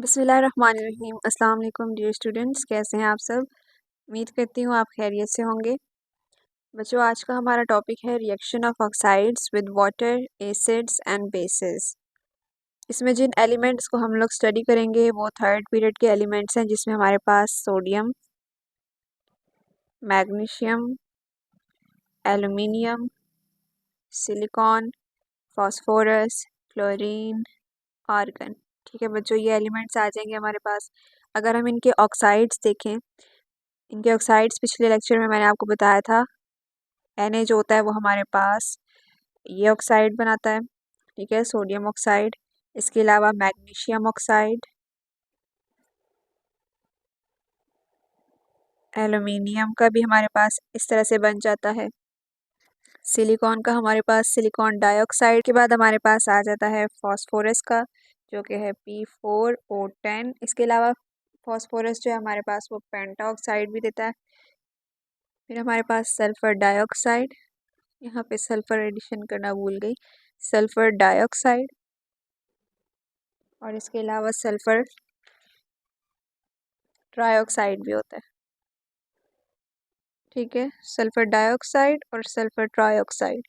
बिस्मिल्लाहिर्रहमानिर्रहीम। अस्सलाम वालेकुम डियर स्टूडेंट्स, कैसे हैं आप सब। उम्मीद करती हूँ आप खैरियत से होंगे। बच्चों, आज का हमारा टॉपिक है reaction of oxides with water, acids and bases. इसमें जिन एलिमेंट्स को हम लोग स्टडी करेंगे वो थर्ड पीरियड के एलिमेंट्स हैं, जिसमें हमारे पास sodium, magnesium, aluminium, silicon, phosphorus, chlorine, argon. ठीक है बच्चों, ये एलिमेंट्स आ जाएंगे हमारे पास। अगर हम इनके ऑक्साइड्स देखें, इनके ऑक्साइड्स पिछले लेक्चर में मैंने आपको बताया था, Na जो होता है वो हमारे पास ये ऑक्साइड बनाता है, ठीक है, सोडियम ऑक्साइड। इसके अलावा मैग्नीशियम ऑक्साइड, एल्युमिनियम का भी हमारे पास इस तरह से बन जाता है। सिलिकॉन का हमारे पास सिलिकॉन डाइऑक्साइड के बाद हमारे पास आ जाता है फास्फोरस का, जो कि है P4O10। इसके अलावा फास्फोरस जो है हमारे पास वो पेंटा ऑक्साइड भी देता है। फिर हमारे पास सल्फर डाइऑक्साइड, यहाँ पे सल्फर एडिशन करना भूल गई, सल्फर डाइऑक्साइड, और इसके अलावा सल्फर ट्राइऑक्साइड भी होता है। ठीक है, सल्फर डाइऑक्साइड और sulphur trioxide.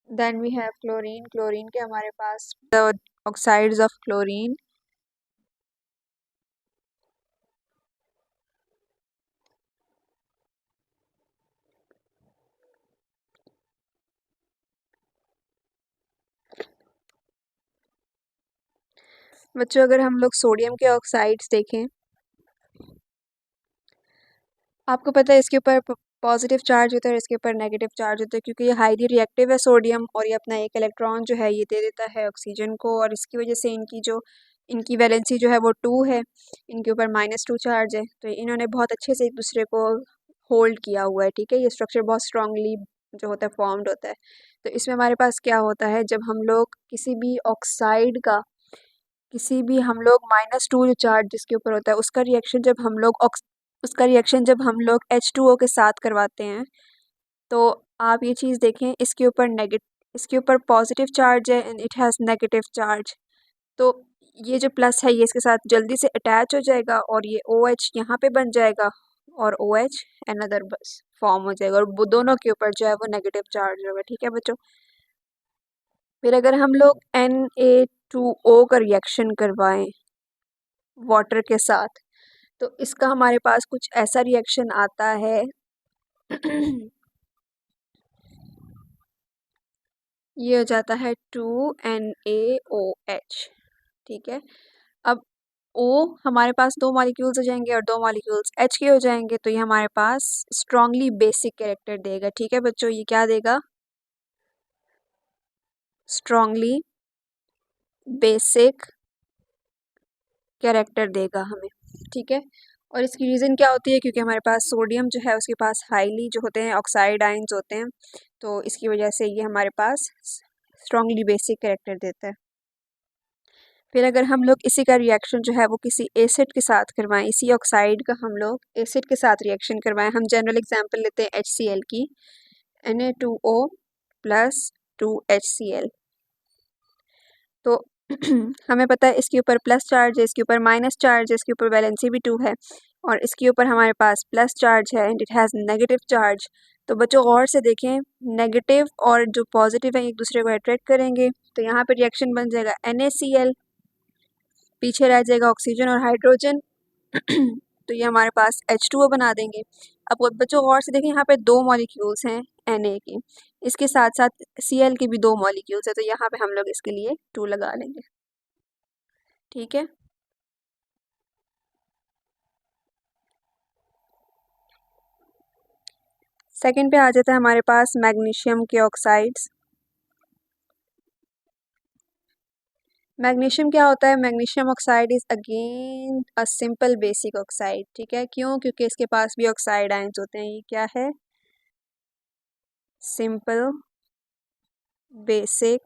Then we have chlorine. Chlorine के हमारे पास द ऑक्साइड्स ऑफ क्लोरीन, बच्चों अगर हम लोग सोडियम के ऑक्साइड्स देखें, आपको पता है इसके ऊपर पॉजिटिव चार्ज होता है और इसके ऊपर नेगेटिव चार्ज होता है, क्योंकि ये हाईली रिएक्टिव है सोडियम, और ये अपना एक इलेक्ट्रॉन जो है ये दे देता है ऑक्सीजन को, और इसकी वजह से इनकी वैलेंसी जो है वो 2 है, इनके ऊपर -2 चार्ज है। तो इन्होंने बहुत अच्छे से एक दूसरे को होल्ड किया हुआ है। ठीक है, ये स्ट्रक्चर बहुत स्ट्रांगली जो होता है फॉर्म्ड होता है। तो इसमें हमारे पास क्या होता है, जब हम लोग किसी भी ऑक्साइड का, किसी भी हम लोग -2 जो चार्ज जिसके ऊपर होता है उसका रिएक्शन जब हम लोग H2O के साथ करवाते हैं, तो आप ये चीज़ देखें, इसके ऊपर पॉजिटिव चार्ज है and it has negative charge. तो ये जो प्लस है ये इसके साथ जल्दी से अटैच हो जाएगा और ये OH यहाँ पे बन जाएगा, और OH अनदर बस फॉर्म हो जाएगा, और वो दोनों के ऊपर जो है वो नेगेटिव चार्ज होगा। ठीक है बच्चों, फिर अगर हम लोग Na2O का रिएक्शन करवाएं वाटर के साथ, तो इसका हमारे पास कुछ ऐसा रिएक्शन आता है ये हो जाता है 2NaOH। ठीक है, अब O हमारे पास 2 मॉलिक्यूल्स हो जाएंगे और 2 मॉलिक्यूल्स H के हो जाएंगे, तो ये हमारे पास स्ट्रांगली बेसिक कैरेक्टर देगा। ठीक है बच्चों, ये क्या देगा, स्ट्रांगली बेसिक कैरेक्टर देगा हमें। ठीक है, और इसकी रीज़न क्या होती है, क्योंकि हमारे पास सोडियम जो है उसके पास हाईली जो होते हैं ऑक्साइड आयंस होते हैं, तो इसकी वजह से ये हमारे पास स्ट्रांगली बेसिक कैरेक्टर देता है। फिर अगर हम लोग इसी का रिएक्शन जो है वो किसी एसिड के साथ करवाएं, इसी ऑक्साइड का हम लोग एसिड के साथ रिएक्शन करवाएं, हम जनरल एग्जांपल लेते हैं HCl की, Na2O प्लस 2HCl। तो हमें पता है इसके ऊपर प्लस चार्ज है, इसके ऊपर माइनस चार्ज है, इसके ऊपर वैलेंसी भी 2 है, और इसके ऊपर हमारे पास प्लस चार्ज है and it has negative charge. तो बच्चों गौर से देखें, नेगेटिव और जो पॉजिटिव है एक दूसरे को अट्रैक्ट करेंगे, तो यहाँ पे रिएक्शन बन जाएगा NaCl, पीछे रह जाएगा ऑक्सीजन और हाइड्रोजन तो ये हमारे पास H2O बना देंगे। अब बच्चों गौर से देखें, यहाँ पे 2 मॉलिक्यूल्स हैं Na के, इसके साथ साथ Cl के भी 2 मॉलिक्यूल्स है, तो यहाँ पे हम लोग इसके लिए 2 लगा लेंगे। ठीक है, सेकंड पे आ जाता है हमारे पास मैग्नीशियम के ऑक्साइड्स। मैग्नीशियम क्या होता है, magnesium oxide is again a simple basic oxide. ठीक है, क्यों, क्योंकि इसके पास भी ऑक्साइड आयंस होते हैं। ये क्या है, सिंपल बेसिक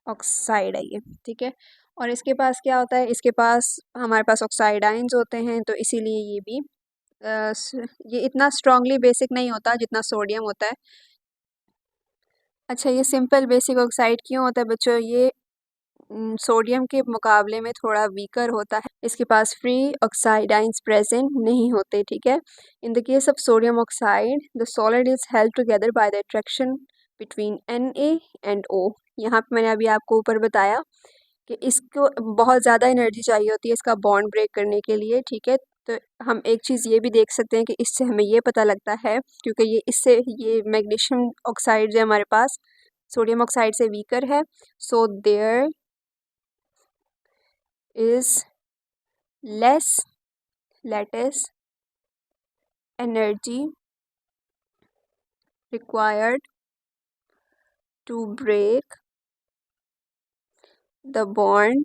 ऑक्साइड है ये। ठीक है, और इसके पास क्या होता है, इसके पास हमारे पास ऑक्साइड आयंस होते हैं, तो इसीलिए ये भी ये इतना स्ट्रांगली बेसिक नहीं होता जितना सोडियम होता है। अच्छा, ये सिंपल बेसिक ऑक्साइड क्यों होता है बच्चों, ये सोडियम के मुकाबले में थोड़ा वीकर होता है, इसके पास फ्री ऑक्साइड आइंस प्रेजेंट नहीं होते, ठीक है। In the case of sodium oxide the solid is held together by the attraction between Na and O। यहाँ पे मैंने अभी आपको ऊपर बताया कि इसको बहुत ज़्यादा एनर्जी चाहिए होती है इसका बॉन्ड ब्रेक करने के लिए, ठीक है। तो हम एक चीज़ ये भी देख सकते हैं कि इससे हमें ये पता लगता है, क्योंकि ये मैग्नीशियम ऑक्साइड जो है हमारे पास सोडियम ऑक्साइड से वीकर है, so there is less lattice energy required to break the bond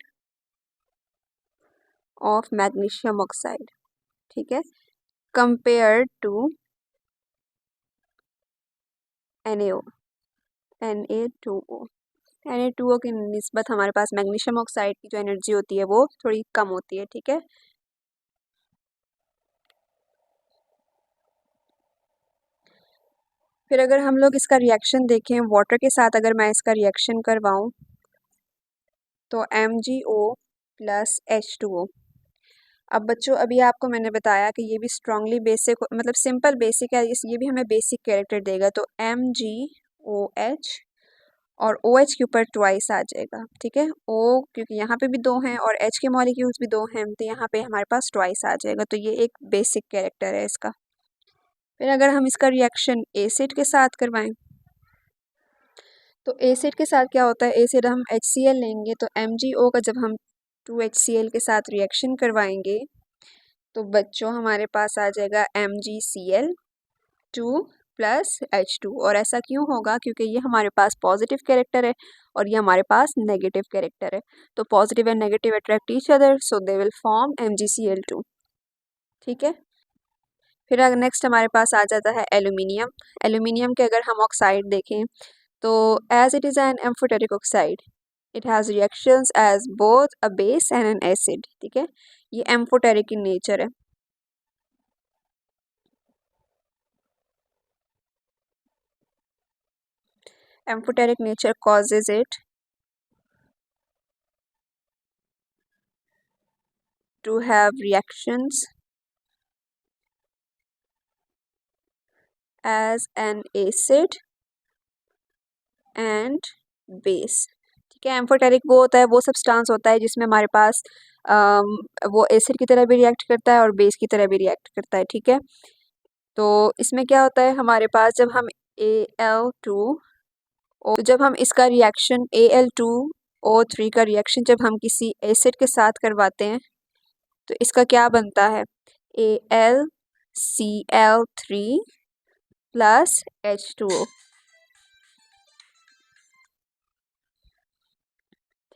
of magnesium oxide, ठीक है, compared to NaO Na2O। Na2O की निस्बत हमारे पास मैग्नीशियम ऑक्साइड की जो एनर्जी होती है वो थोड़ी कम होती है, ठीक है। फिर अगर हम लोग इसका रिएक्शन देखें वाटर के साथ, अगर मैं इसका रिएक्शन करवाऊं तो MgO प्लस H2O। अब बच्चों अभी आपको मैंने बताया कि ये भी स्ट्रांगली बेसिक मतलब सिंपल बेसिक है, ये भी हमें बेसिक कैरेक्टर देगा, तो MgOH और OH के ऊपर ट्वाइस आ जाएगा, ठीक है। O क्योंकि यहाँ पे भी दो हैं और H के मॉलिक्यूल्स भी दो हैं, तो यहाँ पे हमारे पास ट्वाइस आ जाएगा, तो ये एक बेसिक कैरेक्टर है इसका। फिर अगर हम इसका रिएक्शन एसिड के साथ करवाएं तो एसिड के साथ क्या होता है, एसिड हम HCl लेंगे तो MgO का जब हम 2HCl के साथ रिएक्शन करवाएंगे तो बच्चों हमारे पास आ जाएगा MgCl2 प्लस H2। और ऐसा क्यों होगा, क्योंकि ये हमारे पास पॉजिटिव कैरेक्टर है और ये हमारे पास नेगेटिव कैरेक्टर है, तो positive and negative attract each other, so they will form MgCl2, ठीक है। फिर अगर नेक्स्ट हमारे पास आ जाता है एल्यूमिनियम। एल्यूमिनियम के अगर हम ऑक्साइड देखें तो as it is an amphoteric oxide, it has reactions as both a base and an acid, ठीक है। ये एम्फोटेरिक इन नेचर है। Amphoteric nature causes it to have reactions as an acid and base, ठीक है। Amphoteric वो होता है, वो सब्सटेंस होता है जिसमें हमारे पास वो एसिड की तरह भी रिएक्ट करता है और बेस की तरह भी रिएक्ट करता है, ठीक है। तो इसमें क्या होता है हमारे पास, जब हम Al2 तो जब हम इसका रिएक्शन Al2O3 का रिएक्शन जब हम किसी एसिड के साथ करवाते हैं तो इसका क्या बनता है, AlCl3 प्लस H2O,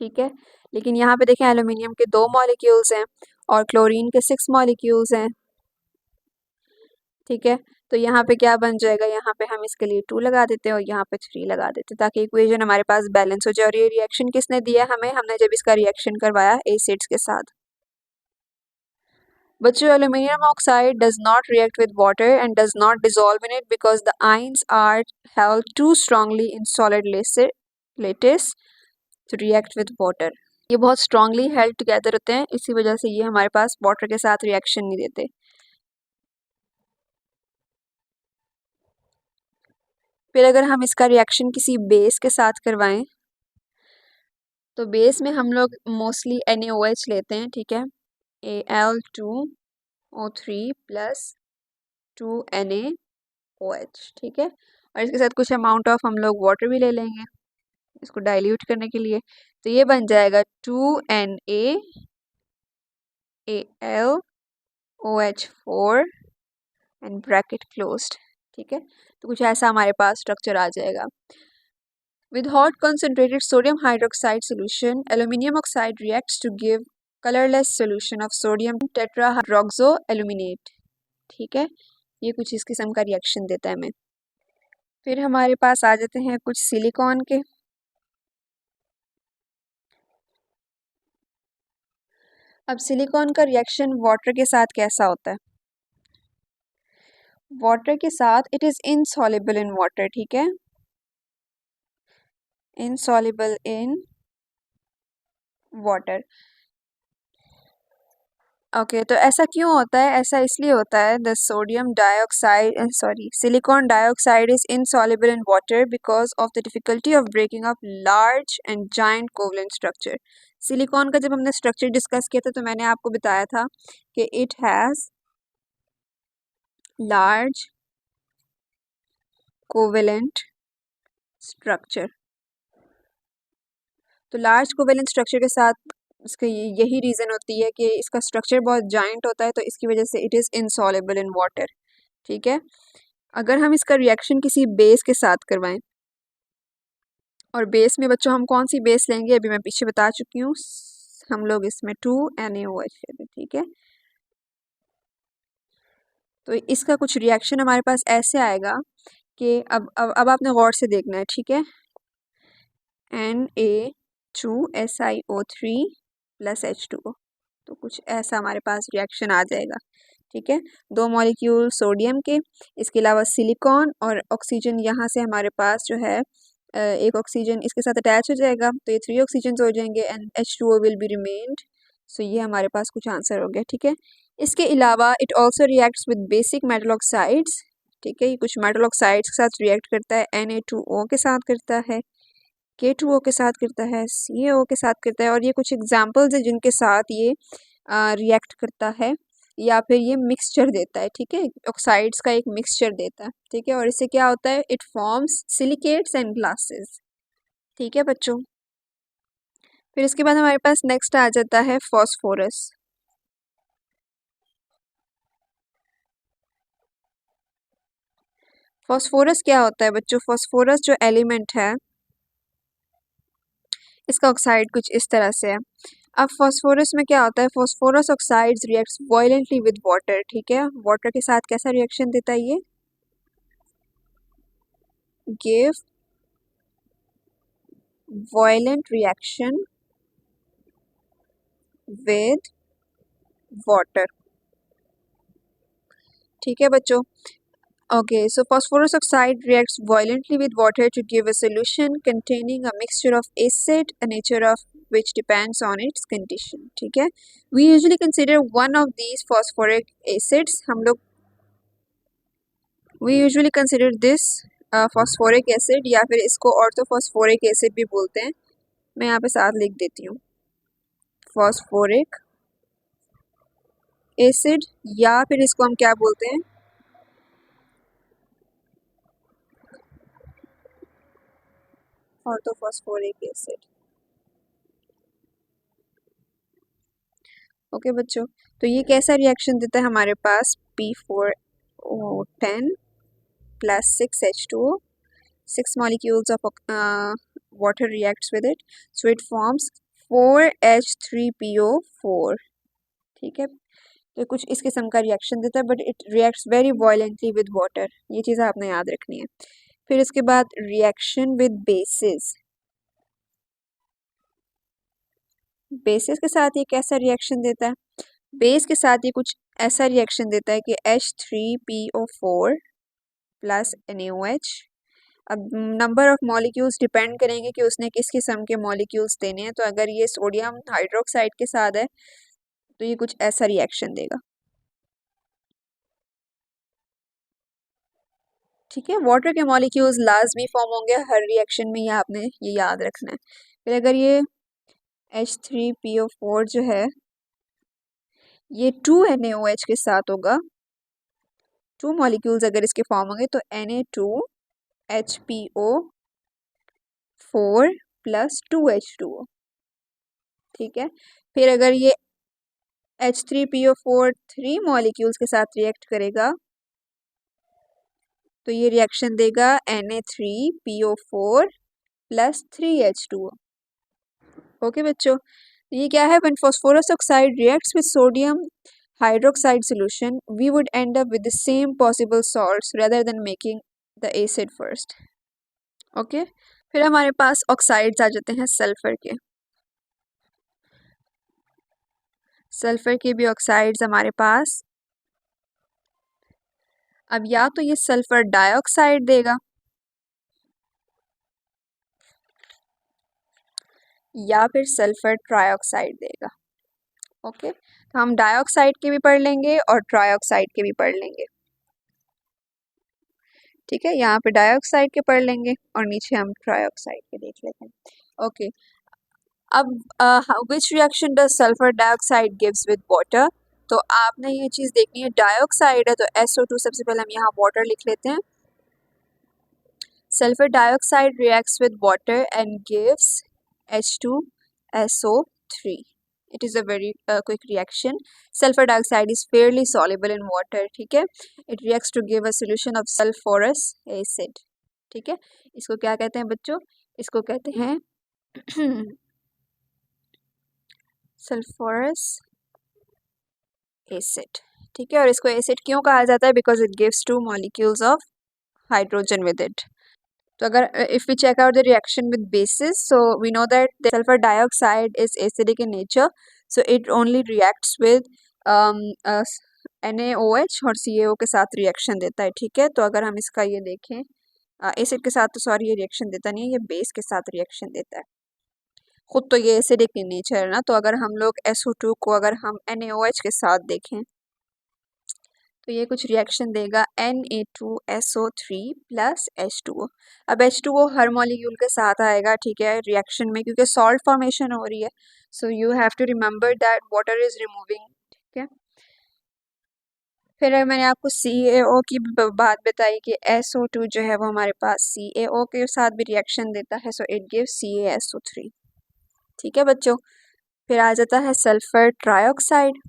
ठीक है। लेकिन यहाँ पे देखें एल्यूमिनियम के 2 मॉलिक्यूल्स हैं और क्लोरीन के 6 मॉलिक्यूल्स हैं, ठीक है। तो यहाँ पे क्या बन जाएगा, यहाँ पे हम इसके लिए 2 लगा देते हैं और यहाँ पे 3 लगा देते हैं ताकि इक्वेशन हमारे पास बैलेंस हो जाए। और ये रिएक्शन किसने दिया हमें, हमने जब इसका रिएक्शन करवाया एसिड्स के साथ। बच्चों aluminium oxide does not react with water and does not dissolve in it because the ions are held too strongly in solid lattice to react with water। ये बहुत strongly held together होते हैं, इसी वजह से ये हमारे पास water के साथ reaction नहीं देते। फिर अगर हम इसका reaction किसी base के साथ करवाएं तो base में हम लोग mostly NaOH लेते हैं, ठीक है। Al2O3 प्लस 2NaOH, ठीक है। और इसके साथ कुछ अमाउंट ऑफ हम लोग वाटर भी ले लेंगे इसको डाइल्यूट करने के लिए, तो ये बन जाएगा 2NaAlOH4 एंड ब्रैकेट क्लोज्ड, ठीक है। तो कुछ ऐसा हमारे पास स्ट्रक्चर आ जाएगा। With hot concentrated sodium hydroxide solution, aluminium oxide reacts to give colorless solution of sodium tetrahydroxoaluminate, ठीक है। ये कुछ इस किस्म का रिएक्शन देता है हमें। फिर हमारे पास आ जाते हैं कुछ सिलिकॉन के। अब सिलिकॉन का रिएक्शन वाटर के साथ कैसा होता है, वाटर के साथ it is insoluble in water, ठीक है, इनसॉल्युबल इन वाटर। ओके, तो ऐसा क्यों होता है? ऐसा इसलिए होता है, the sodium dioxide sorry silicon dioxide is insoluble in water because of the difficulty of breaking up large and giant covalent structure. Silicon का जब हमने स्ट्रक्चर डिस्कस किया था तो मैंने आपको बताया था कि it has large covalent structure. तो लार्ज कोवेलेंट स्ट्रक्चर के साथ इसका यही रीज़न होती है कि इसका स्ट्रक्चर बहुत जाइंट होता है, तो इसकी वजह से it is insoluble in water. ठीक है, अगर हम इसका रिएक्शन किसी बेस के साथ करवाएं, और बेस में बच्चों हम कौन सी बेस लेंगे अभी मैं पीछे बता चुकी हूँ, हम लोग इसमें 2NaOH लेते हैं। ठीक है, तो इसका कुछ रिएक्शन हमारे पास ऐसे आएगा कि अब आपने गौर से देखना है। ठीक है, Na2SiO3 प्लस H2O, तो कुछ ऐसा हमारे पास रिएक्शन आ जाएगा। ठीक है, दो मॉलिक्यूल सोडियम के, इसके अलावा सिलिकॉन और ऑक्सीजन, यहाँ से हमारे पास जो है एक ऑक्सीजन इसके साथ अटैच हो जाएगा, तो ये 3 ऑक्सीजन हो जाएंगे and H2O will be remained. So ये हमारे पास कुछ आंसर हो गया। ठीक है, इसके अलावा it also reacts with basic metal oxides. ठीक है, ये कुछ मेटल ऑक्साइड्स के साथ रिएक्ट करता है, Na2O के साथ करता है, K2O के साथ करता है, CaO के साथ करता है, और ये कुछ एग्जाम्पल्स है जिनके साथ ये रिएक्ट करता है या फिर ये मिक्सचर देता है। ठीक है, ऑक्साइड्स का एक मिक्सचर देता है। ठीक है, और इससे क्या होता है, it forms silicates and glasses. ठीक है बच्चों, फिर इसके बाद हमारे पास नेक्स्ट आ जाता है फॉस्फोरस। फॉस्फोरस क्या होता है बच्चों? फॉस्फोरस जो एलिमेंट है इसका ऑक्साइड कुछ इस तरह से है। अब फॉस्फोरस में क्या होता है, phosphorus oxides reacts violently with water. ठीक है, वाटर के साथ कैसा रिएक्शन देता है ये? Give violent reaction with water. ठीक है बच्चों, okay, so phosphorus oxide reacts violently with water to give a solution containing a mixture of acid, a nature of which depends on its condition. ठीक है, we usually consider one of these phosphoric acids, हम लोग we usually consider this phosphoric acid, या फिर इसको orthophosphoric acid भी बोलते हैं। मैं यहाँ पे साथ लिख देती हूँ, phosphoric acid, या फिर इसको हम क्या बोलते हैं, orthophosphoric acid। ओके बच्चों, तो ये कैसा रिएक्शन देता है हमारे पास, P4O10 plus 6H2O, 6 molecules of water reacts with it, so it forms 4H3PO4। ठीक है, तो कुछ इस किस्म का रिएक्शन देता है, but it reacts very violently with water, ये चीज़ आपने याद रखनी है। फिर इसके बाद रिएक्शन विद बेसिस, बेसिस के साथ ये कैसा रिएक्शन देता है? बेस के साथ ये कुछ ऐसा रिएक्शन देता है कि H3PO4 प्लस NaOH। अब नंबर ऑफ मॉलिक्यूल्स डिपेंड करेंगे कि उसने किस किस्म के मॉलिक्यूल्स देने हैं, तो अगर ये सोडियम हाइड्रोक्साइड के साथ है तो ये कुछ ऐसा रिएक्शन देगा। ठीक है, वाटर के मॉलिक्यूल्स लाजमी फॉर्म होंगे हर रिएक्शन में, ये आपने ये याद रखना है। फिर अगर ये H3PO4 जो है ये 2NaOH के साथ होगा, 2 मॉलिक्यूल्स अगर इसके फॉर्म होंगे तो Na2HPO4 प्लस 2H2O। ठीक है, फिर अगर ये H3PO4 3 मॉलिक्यूल्स के साथ रिएक्ट करेगा तो ये रिएक्शन देगा Na3PO4 प्लस 3H2O। ओके बच्चों, ये क्या है, when phosphorus oxide reacts with sodium hydroxide solution we would end up with the same possible salts rather than making the acid first। Okay, फिर हमारे पास ऑक्साइड्स आ जाते हैं सल्फर के। सल्फर के भी ऑक्साइड्स हमारे पास, अब या तो ये सल्फर डाइऑक्साइड देगा या फिर सल्फर ट्राइऑक्साइड देगा। ओके, तो हम डाइऑक्साइड के भी पढ़ लेंगे और ट्राइऑक्साइड के भी पढ़ लेंगे। ठीक है, यहाँ पे डाइऑक्साइड के पढ़ लेंगे और नीचे हम ट्राइऑक्साइड के देख लेते हैं। ओके, अब which reaction does sulphur dioxide gives with water. तो आपने ये चीज़ देखनी है, डाइऑक्साइड है तो SO2, सबसे पहले हम यहाँ वाटर लिख लेते हैं। Sulfur dioxide reacts with water and gives H2SO3. It is a very quick reaction. Sulfur dioxide is fairly soluble in water. ठीक है, it reacts to give a solution of sulfurous acid. ठीक है, इसको क्या कहते हैं बच्चों, इसको कहते हैं sulfurous acid. ठीक है, और इसको एसिड क्यों कहा जाता है, because it gives 2 molecules of hydrogen with it. तो अगर if we check out the reaction with bases, so we know that the sulfur dioxide is acidic in nature, so it only reacts with NaOH और CaO के साथ reaction देता है। ठीक है, तो अगर हम इसका ये देखें, एसिड के साथ तो सॉरी ये रिएक्शन देता नहीं है, ये बेस के साथ रिएक्शन देता है। खुद तो ये एसिडिक इन नेचर है ना, तो अगर हम लोग SO2 को अगर हम NaOH के साथ देखें तो ये कुछ रिएक्शन देगा Na2SO3 प्लस H2O। अब H2O हर मॉलिक्यूल के साथ आएगा, ठीक है, रिएक्शन में, क्योंकि सॉल्ट फॉर्मेशन हो रही है। So you have to remember that water is removing. ठीक है, फिर मैंने आपको CaO की बात बताई कि SO2 जो है वो हमारे पास CaO के साथ भी रिएक्शन देता है, सो इट गिव्स CaSO3। ठीक है बच्चों, फिर आ जाता है सल्फर ट्राइऑक्साइड।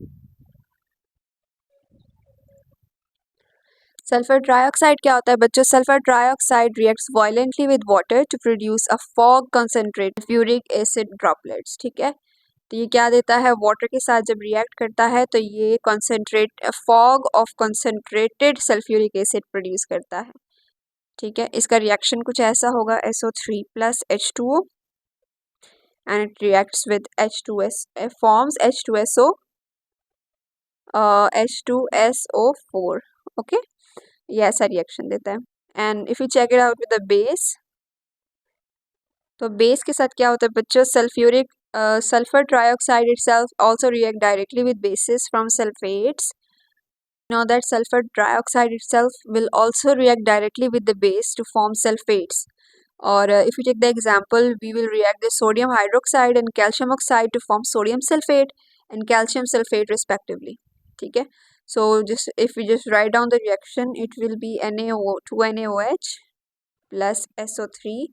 सल्फर ट्राइऑक्साइड क्या होता है बच्चों, sulphur trioxide reacts violently with water to produce a fog concentrate sulphuric acid droplets. ठीक है, तो ये क्या देता है, वाटर के साथ जब रिएक्ट करता है तो ये concentrate fog of concentrated sulphuric acid produce करता है। ठीक है, इसका रिएक्शन कुछ ऐसा होगा, SO3 plus H2O and it reacts with H2S, forms H2SO4। Okay, ये ऐसा रिएक्शन देता है। And if you check it out with the base, तो बेस के साथ क्या होता है बच्चों, sulphuric sulfur trioxide itself also react directly with bases from sulfates. Know that sulfur trioxide itself will also react directly with the base to form sulfates. Or if you take the example, we will react the sodium hydroxide and calcium oxide to form sodium sulfate and calcium sulfate respectively. ठीक है, so just if we just write down the reaction, it will be NaOH plus SO3,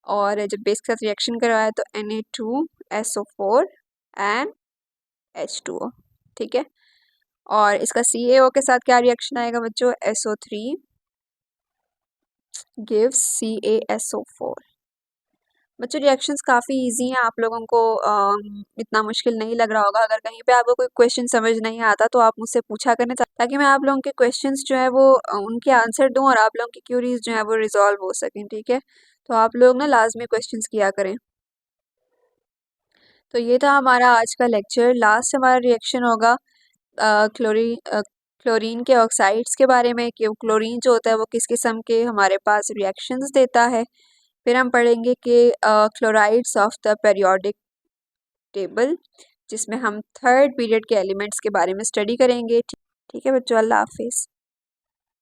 और जब base के साथ reaction करवाया तो Na2SO4 and H2O। ठीक है, और इसका CaO के साथ क्या रिएक्शन आएगा बच्चों, SO3 गिव्स CaSO4। बच्चों रिएक्शंस काफ़ी इजी हैं, आप लोगों को इतना मुश्किल नहीं लग रहा होगा। अगर कहीं पे आपको कोई क्वेश्चन समझ नहीं आता तो आप मुझसे पूछा करें, ताकि मैं आप लोगों के क्वेश्चंस जो है वो उनके आंसर दूं और आप लोगों की क्यूरीज जो है वो रिजॉल्व हो सकें। ठीक है, तो आप लोग ना लाजमी क्वेश्चंस किया करें। तो ये था हमारा आज का लेक्चर। लास्ट हमारा रिएक्शन होगा क्लोरीन के ऑक्साइड्स के बारे में, कि क्लोरीन जो होता है वो किस किस्म के हमारे पास रिएक्शंस देता है। फिर हम पढ़ेंगे कि chlorides of the periodic table, जिसमें हम थर्ड पीरियड के एलिमेंट्स के बारे में स्टडी करेंगे। ठीक है बच्चों, अल्लाह हाफिज़।